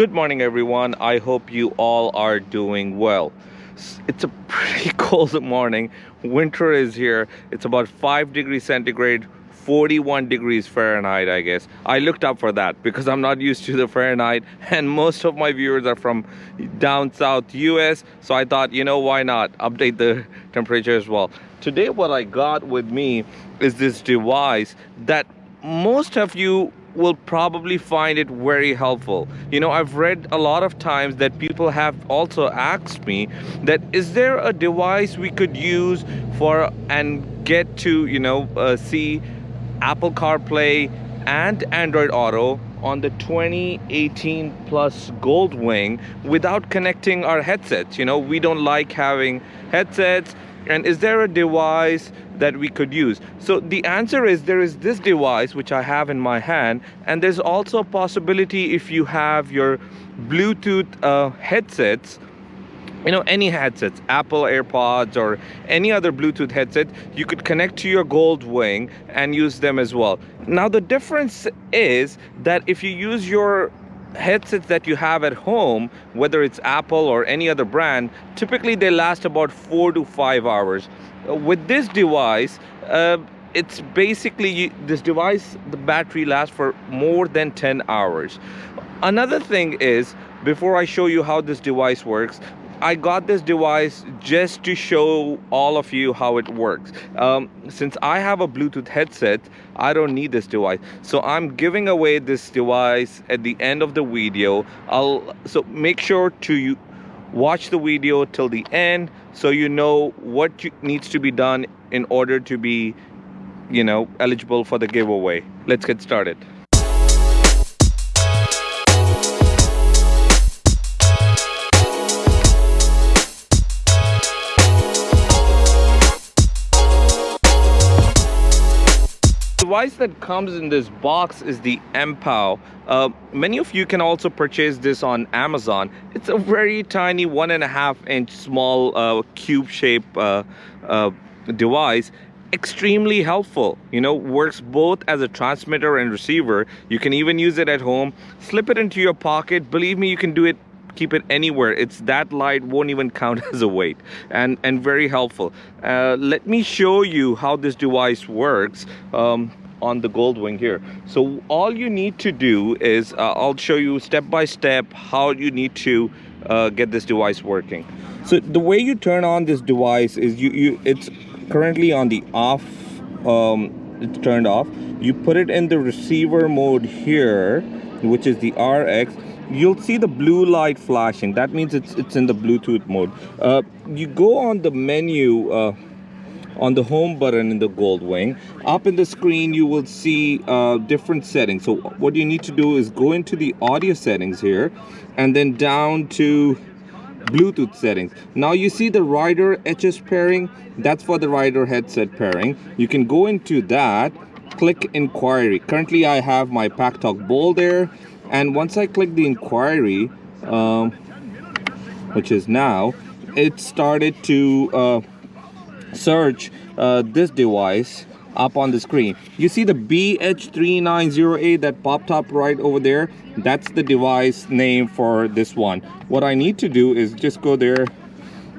Good morning, everyone. I hope you all are doing well. It's a pretty cold morning. Winter is here. It's about 5 degrees centigrade, 41 degrees Fahrenheit, I guess. I looked up for that because I'm not used to the Fahrenheit, and most of my viewers are from down south US. So I thought, why not update the temperature as well. Today, what I got with me is this device that most of you will probably find it very helpful. I've read a lot of times that people have also asked me that is there a device we could use for and get to see Apple CarPlay and Android Auto on the 2018 Plus GoldWing without connecting our headsets. We don't like having headsets, and is there a device that we could use? So the answer is there is this device which I have in my hand, and there's also a possibility if you have your Bluetooth headsets, any headsets, Apple AirPods or any other Bluetooth headset, you could connect to your GoldWing and use them as well. Now the difference is that if you use your headsets that you have at home, whether it's Apple or any other brand, typically they last about 4 to 5 hours. With this device, it's basically this device, the battery lasts for more than 10 hours. Another thing is, before I show you how this device works, I got this device just to show all of you how it works. Since I have a Bluetooth headset, I don't need this device. So I'm giving away this device at the end of the video. So make sure to watch the video till the end so you know what needs to be done in order to be, eligible for the giveaway. Let's get started. The device that comes in this box is the MPOW. Many of you can also purchase this on Amazon. It's a very tiny 1.5-inch small cube shape device. Extremely helpful. Works both as a transmitter and receiver. You can even use it at home. Slip it into your pocket. Believe me, you can do it. Keep it anywhere. It's that light, won't even count as a weight, and very helpful. Let me show you how this device works on the GoldWing here. So all you need to do is I'll show you step by step how you need to get this device working. So the way you turn on this device is it's currently on the off. It's turned off. You put it in the receiver mode here, which is the RX. You'll see the blue light flashing. That means it's in the Bluetooth mode. You go on the menu on the home button in the GoldWing. Up in the screen you will see different settings. So what you need to do is go into the audio settings here and then down to Bluetooth settings. Now you see the rider HS pairing. That's for the rider headset pairing. You can go into that, click inquiry. Currently I have my Pack Talk Bowl there. And once I click the inquiry, which is now, it started to search this device up on the screen. You see the BH390A that popped up right over there? That's the device name for this one. What I need to do is just go there,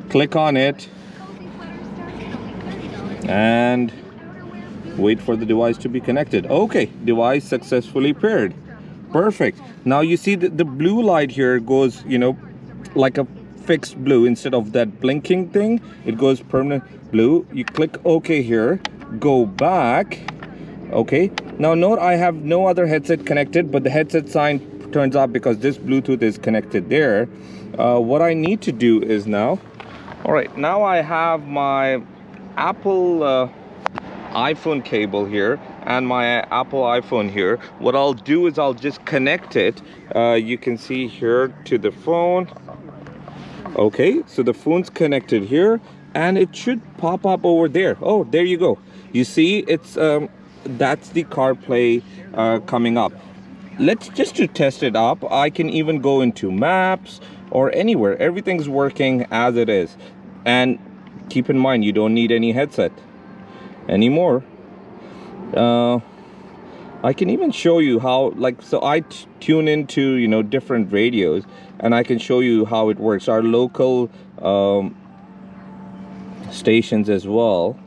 click on it, and wait for the device to be connected. Okay, device successfully paired. Perfect. Now you see that the blue light here goes, like a fixed blue. Instead of that blinking thing, it goes permanent blue. You click OK here, go back. Okay. Now note I have no other headset connected, but the headset sign turns off because this Bluetooth is connected there. What I need to do is now, all right, now I have my Apple iPhone cable here and my Apple iPhone here. What I'll do is I'll just connect it, you can see here, to the phone. Okay, so the phone's connected here and it should pop up over there. Oh, there you go. You see it's that's the CarPlay coming up. Let's just to test it up, I can even go into maps or anywhere. Everything's working as it is. And keep in mind, you don't need any headset anymore. I can even show you how, like, so I tune into, you know, different radios, and I can show you how it works. Our local stations as well.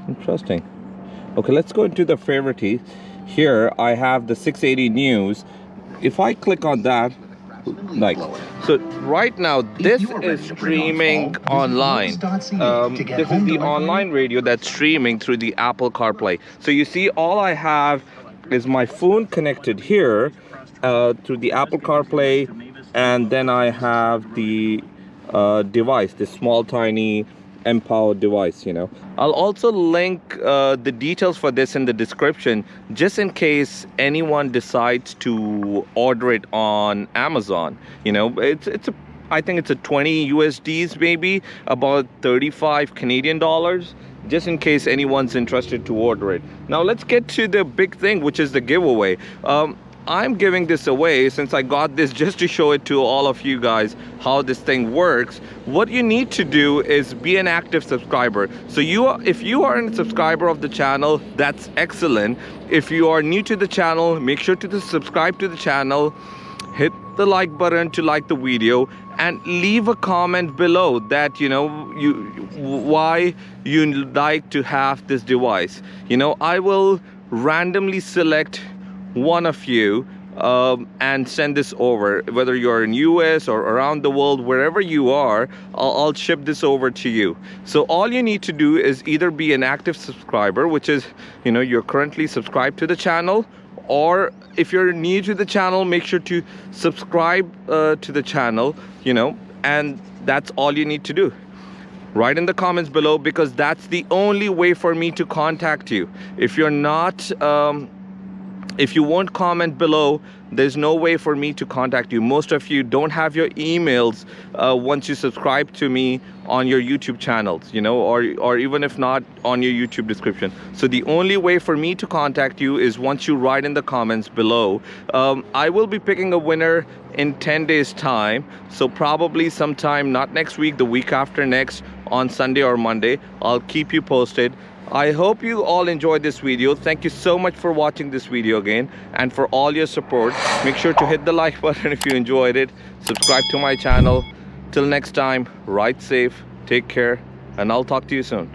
Interesting. Okay, let's go into the favorites. Here I have the 680 news. If I click on that, like, so right now this is streaming online. This is the online radio that's streaming through the Apple CarPlay. So you see, all I have is my phone connected here through the Apple CarPlay, and then I have the device, this small tiny M-Power device, you know. I'll also link the details for this in the description, just in case anyone decides to order it on Amazon. You know, I think it's a 20 USDs, maybe about 35 Canadian dollars, just in case anyone's interested to order it. Now let's get to the big thing, which is the giveaway. I'm giving this away since I got this just to show it to all of you guys how this thing works. What you need to do is be an active subscriber. So if you are a subscriber of the channel, that's excellent. If you are new to the channel, make sure to subscribe to the channel, hit the like button to like the video, and leave a comment below that, you know, why you like to have this device. You know, I will randomly select one of you and send this over, whether you're in US or around the world, wherever you are. I'll ship this over to you. So all you need to do is either be an active subscriber, which is, you know, you're currently subscribed to the channel, or if you're new to the channel, make sure to subscribe to the channel, you know, and that's all you need to do. Write in the comments below, because that's the only way for me to contact you. If you're not if you won't comment below, there's no way for me to contact you. Most of you don't have your emails once you subscribe to me on your YouTube channels, you know, or even if not, on your YouTube description. So the only way for me to contact you is once you write in the comments below. I will be picking a winner in 10 days time, so probably sometime, not next week, the week after next, on Sunday or Monday. I'll keep you posted. I hope you all enjoyed this video. Thank you so much for watching this video again, and for all your support. Make sure to hit the like button if you enjoyed it. Subscribe to my channel. Till next time, ride safe, take care, and I'll talk to you soon.